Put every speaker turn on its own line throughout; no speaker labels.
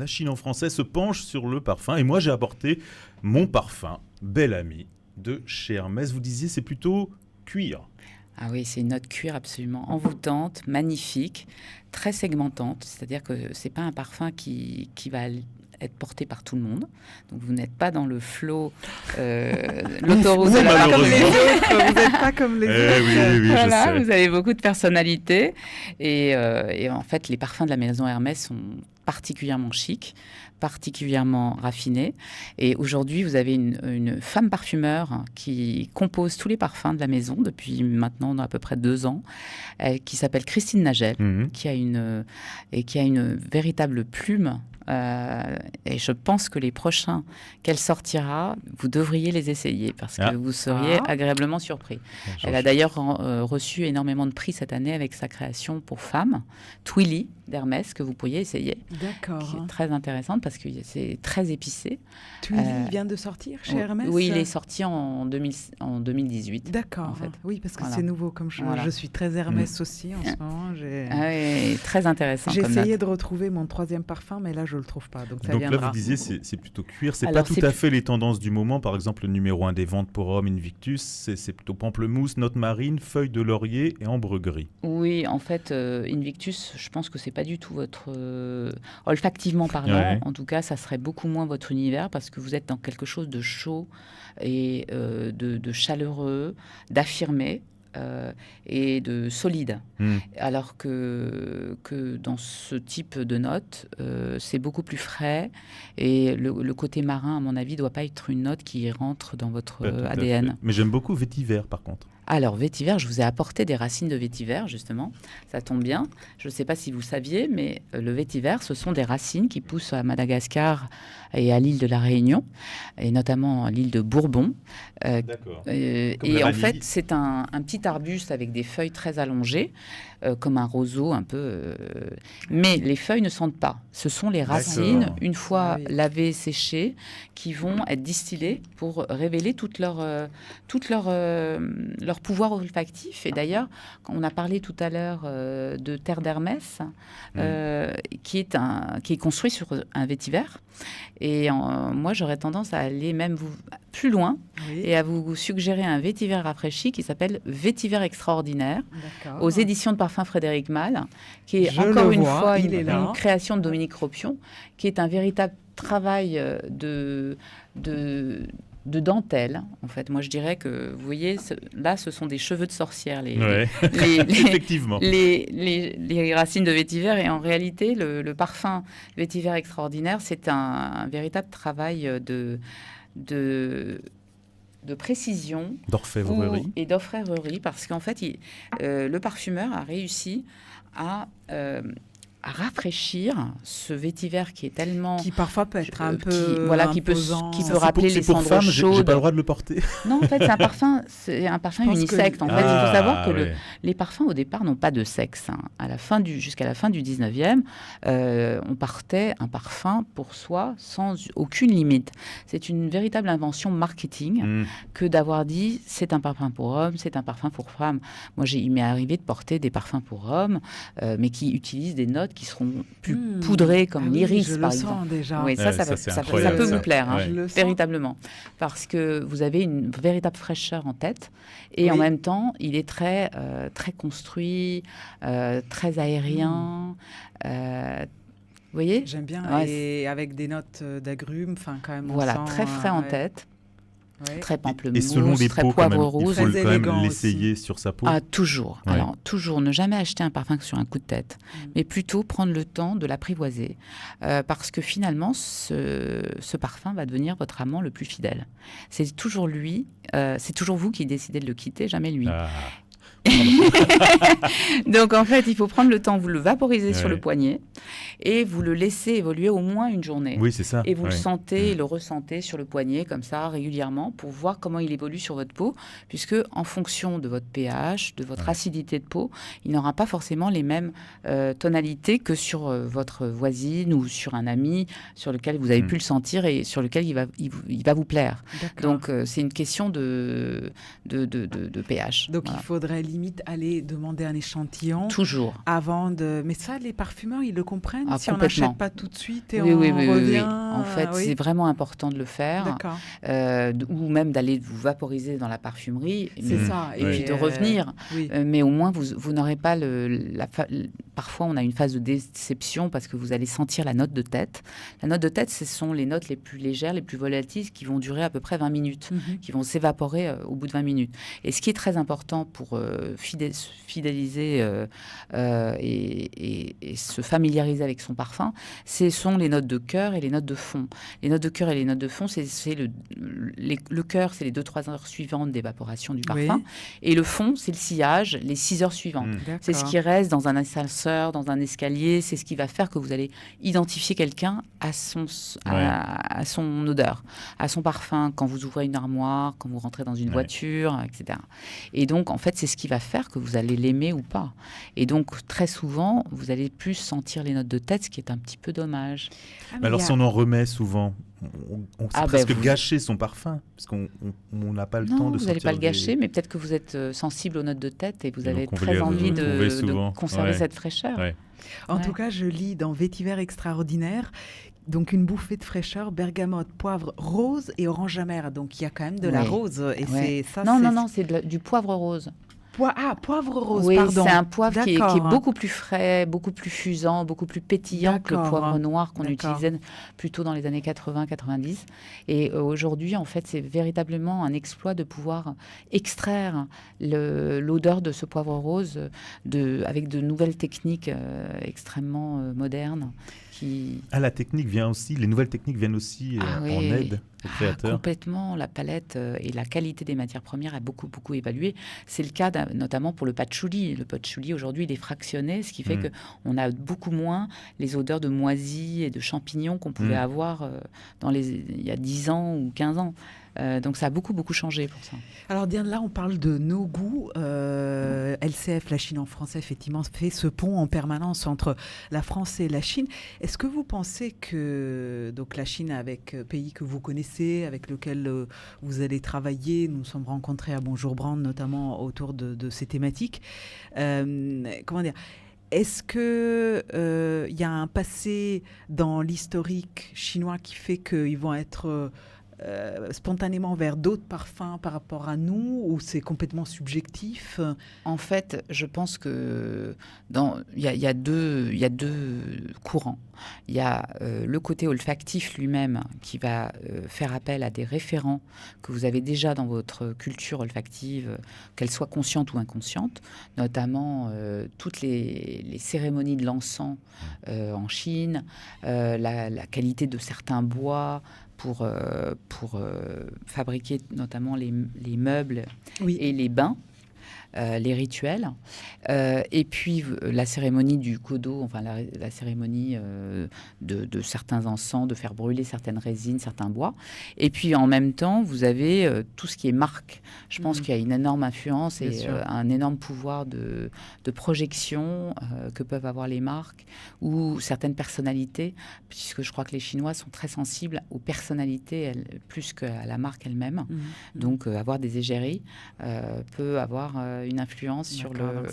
la Chine en français, se penche sur le parfum. Et moi, j'ai apporté mon parfum, Bel Ami, de chez Hermès. Vous disiez, c'est plutôt cuir.
Ah oui, c'est une note cuir absolument envoûtante, magnifique, très segmentante. C'est-à-dire que c'est pas un parfum qui va être porté par tout le monde. Donc vous n'êtes pas dans le flot, l'autoroute de la
malheureusement.
Comme les autres, vous n'êtes pas comme les autres.
Oui,
Voilà,
je sais.
vous avez beaucoup de personnalité. Et en fait, les parfums de la maison Hermès sont particulièrement chics, particulièrement raffinés. Et aujourd'hui, vous avez une femme parfumeur qui compose tous les parfums de la maison depuis maintenant à peu près 2 ans, qui s'appelle Christine Nagel, qui a une véritable plume. Et je pense que les prochains qu'elle sortira, vous devriez les essayer parce que vous seriez agréablement surpris. Elle a d'ailleurs reçu énormément de prix cette année avec sa création pour femmes, Twilly d'Hermès, que vous pourriez essayer.
D'accord.
Qui est très intéressante parce que c'est très épicé.
Twilly vient de sortir chez Hermès?
Oui, il est sorti en 2018.
D'accord.
En fait.
Oui, parce que
Voilà.
c'est nouveau. Comme je suis très Hermès aussi en ce moment.
Oui, très intéressant.
J'ai essayé de retrouver mon 3e parfum, mais là, je ne le trouve pas. Donc, ça
Donc
viendra.
là, vous disiez, c'est plutôt cuir. C'est
Alors,
pas tout à fait les tendances du moment. Par exemple, le numéro 1 des ventes pour hommes, Invictus, c'est plutôt pamplemousse, note marine, feuille de laurier et ambre gris.
Oui, en fait, Invictus, je pense que c'est pas du tout votre... olfactivement parlant, en tout cas, ça serait beaucoup moins votre univers parce que vous êtes dans quelque chose de chaud et de chaleureux, d'affirmé. Et de solide. Alors que dans ce type de note, c'est beaucoup plus frais et le côté marin, à mon avis, ne doit pas être une note qui rentre dans votre ADN.
Mais j'aime beaucoup vétiver, par contre.
Alors, vétiver, je vous ai apporté des racines de vétiver, justement. Ça tombe bien. Je ne sais pas si vous saviez, mais le vétiver, ce sont des racines qui poussent à Madagascar et à l'île de la Réunion, et notamment à l'île de Bourbon.
D'accord.
Et en fait, c'est un petit arbuste avec des feuilles très allongées, comme un roseau un peu. Mais les feuilles ne sentent pas. Ce sont les racines, une fois lavées, séchées, qui vont être distillées pour révéler tout leur pouvoir olfactif. Et d'ailleurs, quand on a parlé tout à l'heure de Terre d'Hermès, qui est construit sur un vétiver. Et moi, j'aurais tendance à aller même plus loin et à vous suggérer un vétiver rafraîchi qui s'appelle Vétiver Extraordinaire aux éditions de Parfums Frédéric Malle, qui est encore une fois une création de Dominique Ropion, qui est un véritable travail de dentelle, en fait. Moi, je dirais que, vous voyez, là, ce sont des cheveux de sorcière,
effectivement.
les racines de vétiver. Et en réalité, le parfum Vétiver Extraordinaire, c'est un véritable travail de précision et d'orfèvrerie, parce qu'en fait, le parfumeur a réussi à rafraîchir ce vétiver qui est tellement...
Qui parfois peut être un peu
qui peut rappeler les cendres
femme,
chaudes.
J'ai pas le droit de le porter.
Non, en fait, c'est un parfum unisexe. En fait, il faut savoir que les parfums, au départ, n'ont pas de sexe. Jusqu'à la fin du 19e, on partait un parfum pour soi sans aucune limite. C'est une véritable invention marketing que d'avoir dit c'est un parfum pour homme, c'est un parfum pour femme. Moi, il m'est arrivé de porter des parfums pour hommes, mais qui utilisent des notes qui seront plus poudrées, comme l'iris, par exemple.
Déjà.
Oui, ça peut vous plaire, véritablement. Parce que vous avez une véritable fraîcheur en tête. Et en même temps, il est très, très construit, très aérien. Vous voyez ?
J'aime bien. Et avec des notes d'agrumes, quand même.
Voilà, très frais en tête. Très pamplemousse,
et selon les
très
peaux,
poivre rouge.
Il faut quand même l'essayer sur sa peau.
Ah, toujours. Ouais. Alors, toujours, ne jamais acheter un parfum sur un coup de tête, mais plutôt prendre le temps de l'apprivoiser. Parce que finalement, ce parfum va devenir votre amant le plus fidèle. C'est toujours lui, c'est toujours vous qui décidez de le quitter, jamais lui. Donc en fait, il faut prendre le temps, vous le vaporisez sur le poignet et vous le laissez évoluer au moins une journée.
Oui, c'est ça.
Et vous le sentez et le ressentez sur le poignet comme ça régulièrement pour voir comment il évolue sur votre peau, puisque en fonction de votre pH, de votre acidité de peau, il n'aura pas forcément les mêmes tonalités que sur votre voisine ou sur un ami sur lequel vous avez pu le sentir et sur lequel il va vous plaire. Donc c'est une question de pH.
Donc il faudrait limite aller demander un échantillon
Toujours.
avant de... Mais ça, les parfumeurs, ils le comprennent
Ah,
si on
complètement.
n'achète pas tout de suite et
Oui,
on
oui, oui, oui, oui.
revient.
En fait,
oui.
c'est vraiment important de le faire.
D'accord.
Ou même d'aller vous vaporiser dans la parfumerie.
C'est
Mmh.
ça.
Et puis de revenir.
Oui.
Mais au moins, vous n'aurez pas parfois, on a une phase de déception parce que vous allez sentir la note de tête. La note de tête, ce sont les notes les plus légères, les plus volatiles, qui vont durer à peu près 20 minutes, qui vont s'évaporer au bout de 20 minutes. Et ce qui est très important pour fidéliser et se familiariser avec son parfum, ce sont les notes de cœur et les notes de fond. Les notes de cœur et les notes de fond, c'est le cœur, c'est les 2-3 heures suivantes d'évaporation du parfum.
Oui.
Et le fond, c'est le sillage, les 6 heures suivantes. C'est ce qui reste dans un ascenseur, dans un escalier. C'est ce qui va faire que vous allez identifier quelqu'un à son odeur, à son parfum, quand vous ouvrez une armoire, quand vous rentrez dans une voiture, etc. Et donc, en fait, c'est ce qui va faire que vous allez l'aimer ou pas. Et donc, très souvent, vous allez plus sentir les notes de tête, ce qui est un petit peu dommage.
Mais alors, si on en remet souvent, on sait presque gâcher son parfum, parce qu'on n'a pas le temps de sortir.
Non, vous n'allez pas le gâcher, mais peut-être que vous êtes sensible aux notes de tête et vous avez très envie de conserver cette fraîcheur.
Ouais.
En tout cas, je lis dans Vétiver extraordinaire, donc une bouffée de fraîcheur, bergamote, poivre, rose et orange amer. Donc il y a quand même de la rose. Et c'est ça.
Non, c'est du poivre rose.
Poivre rose,
oui,
pardon.
C'est un poivre qui est beaucoup plus frais, beaucoup plus fusant, beaucoup plus pétillant que le poivre noir qu'on utilisait plutôt dans les années 80-90. Et aujourd'hui, en fait, c'est véritablement un exploit de pouvoir extraire l'odeur de ce poivre rose avec de nouvelles techniques extrêmement modernes.
La technique vient aussi, les nouvelles techniques viennent aussi en aide aux créateurs.
Complètement, la palette et la qualité des matières premières a beaucoup évolué. C'est le cas notamment pour le patchouli. Le patchouli aujourd'hui, il est fractionné, ce qui fait qu'on a beaucoup moins les odeurs de moisis et de champignons qu'on pouvait avoir il y a 10 ans ou 15 ans. Donc ça a beaucoup changé pour ça.
Alors Diane, là on parle de nos goûts. LCF, la Chine en français, effectivement, fait ce pont en permanence entre la France et la Chine. Est-ce que vous pensez que donc la Chine, avec pays que vous connaissez, avec lequel vous allez travailler, nous nous sommes rencontrés à Bonjour Brand notamment autour de ces thématiques, comment dire, est-ce qu'il y a un passé dans l'historique chinois qui fait qu'ils vont être spontanément vers d'autres parfums par rapport à nous, ou c'est complètement subjectif?
En fait, je pense que il y a deux courants. Il y a le côté olfactif lui-même qui va faire appel à des référents que vous avez déjà dans votre culture olfactive, qu'elle soit consciente ou inconsciente, notamment toutes les cérémonies de l'encens en Chine, la qualité de certains bois pour fabriquer notamment les meubles et les bains. Les rituels, et puis la cérémonie du kodo, enfin la cérémonie de certains encens, de faire brûler certaines résines, certains bois. Et puis en même temps, vous avez tout ce qui est marque. Je pense qu'il y a une énorme influence et un énorme pouvoir de projection que peuvent avoir les marques ou certaines personnalités, puisque je crois que les Chinois sont très sensibles aux personnalités plus qu'à la marque elle-même. Donc avoir des égéries peut avoir une influence sur le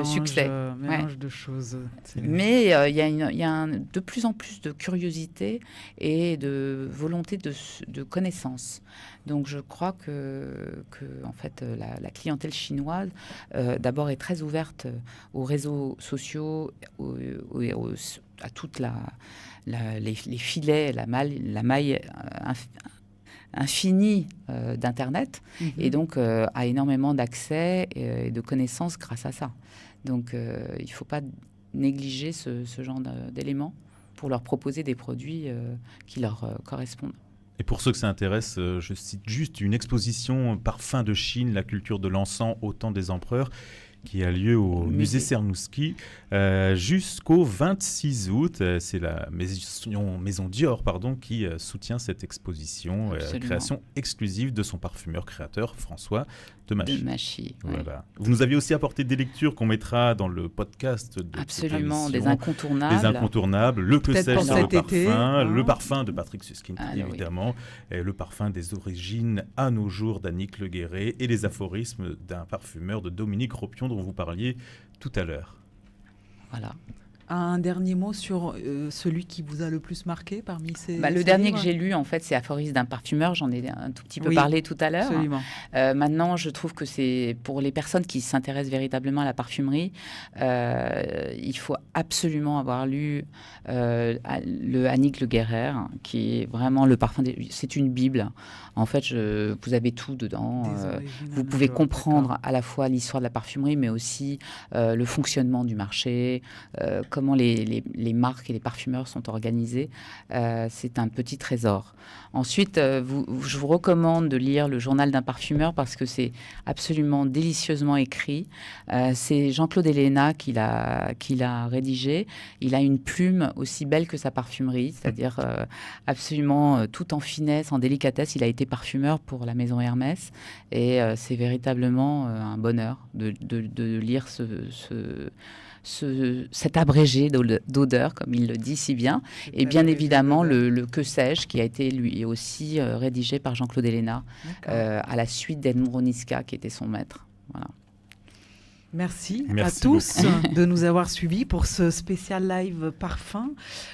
succès.
Mélange de choses.
Mais il y a de plus en plus de curiosité et de volonté de connaissance. Donc je crois que en fait, la clientèle chinoise, d'abord, est très ouverte aux réseaux sociaux, à toute les filets, la maille infini d'Internet, et donc a énormément d'accès et de connaissances grâce à ça. Donc il ne faut pas négliger ce genre d'éléments pour leur proposer des produits qui leur correspondent.
Et pour ceux que ça intéresse, je cite juste une exposition Parfums de Chine, la culture de l'encens au temps des empereurs, qui a lieu au musée
Musée.
Cernouski jusqu'au 26 août. C'est la maison Dior qui soutient cette exposition, création exclusive de son parfumeur créateur François de Machy. Voilà. Vous nous aviez aussi apporté des lectures qu'on mettra dans le podcast de
Absolument,
cette émission.
des incontournables.
Des incontournables, le que
Peut-être
sais-je
pour
sur le
cet été,
parfum, le parfum de Patrick Suskind, évidemment, et le parfum des origines à nos jours d'Annick Le Guéret et les aphorismes d'un parfumeur de Dominique Ropion dont vous parliez tout à l'heure.
Voilà.
Un dernier mot sur celui qui vous a le plus marqué parmi ces
Le dernier
livres
que j'ai lu, en fait, c'est Aphorisme d'un parfumeur. J'en ai un tout petit peu
Oui,
parlé tout à l'heure.
Absolument.
Maintenant, je trouve que c'est pour les personnes qui s'intéressent véritablement à la parfumerie, il faut absolument avoir lu le Annick Le Guéret, qui est vraiment le parfum. C'est une bible. En fait, vous avez tout dedans. Vous pouvez comprendre à la fois l'histoire de la parfumerie, mais aussi le fonctionnement du marché, comment les marques et les parfumeurs sont organisés. C'est un petit trésor. Ensuite, je vous recommande de lire le journal d'un parfumeur parce que c'est absolument délicieusement écrit. C'est Jean-Claude Héléna qui l'a rédigé. Il a une plume aussi belle que sa parfumerie, c'est-à-dire absolument tout en finesse, en délicatesse. Il a été parfumeur pour la maison Hermès et c'est véritablement un bonheur de lire cet abrégé d'odeur, comme il le dit si bien. Et bien évidemment, le Que sais-je, qui a été lui aussi rédigé par Jean-Claude Héléna à la suite d'Edmond Roniska, qui était son maître. Voilà.
Merci à tous de nous avoir suivis pour ce spécial live parfum.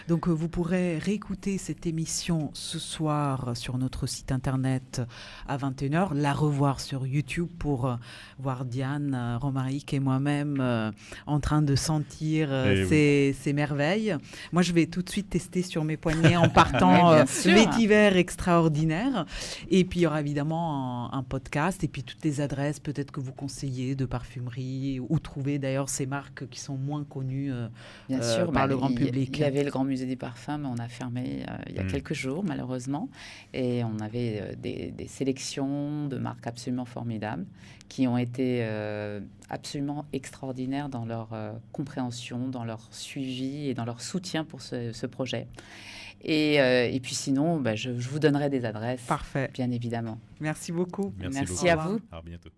Donc vous pourrez réécouter cette émission ce soir sur notre site internet à 21h, la revoir sur YouTube pour voir Diane, Romaric et moi-même en train de sentir ces merveilles. Moi, je vais tout de suite tester sur mes poignets en partant vétiver extraordinaire. Et puis, il y aura évidemment un podcast et puis toutes les adresses peut-être que vous conseillez de parfumerie ou trouver d'ailleurs ces marques qui sont moins connues par le grand public.
Il y avait le Grand Musée du Parfum, mais on a fermé il y a quelques jours, malheureusement. Et on avait des sélections de marques absolument formidables qui ont été absolument extraordinaires dans leur compréhension, dans leur suivi et dans leur soutien pour ce projet. Et puis sinon, je vous donnerai des adresses.
Parfait.
Bien évidemment.
Merci beaucoup.
Merci à vous.
À bientôt.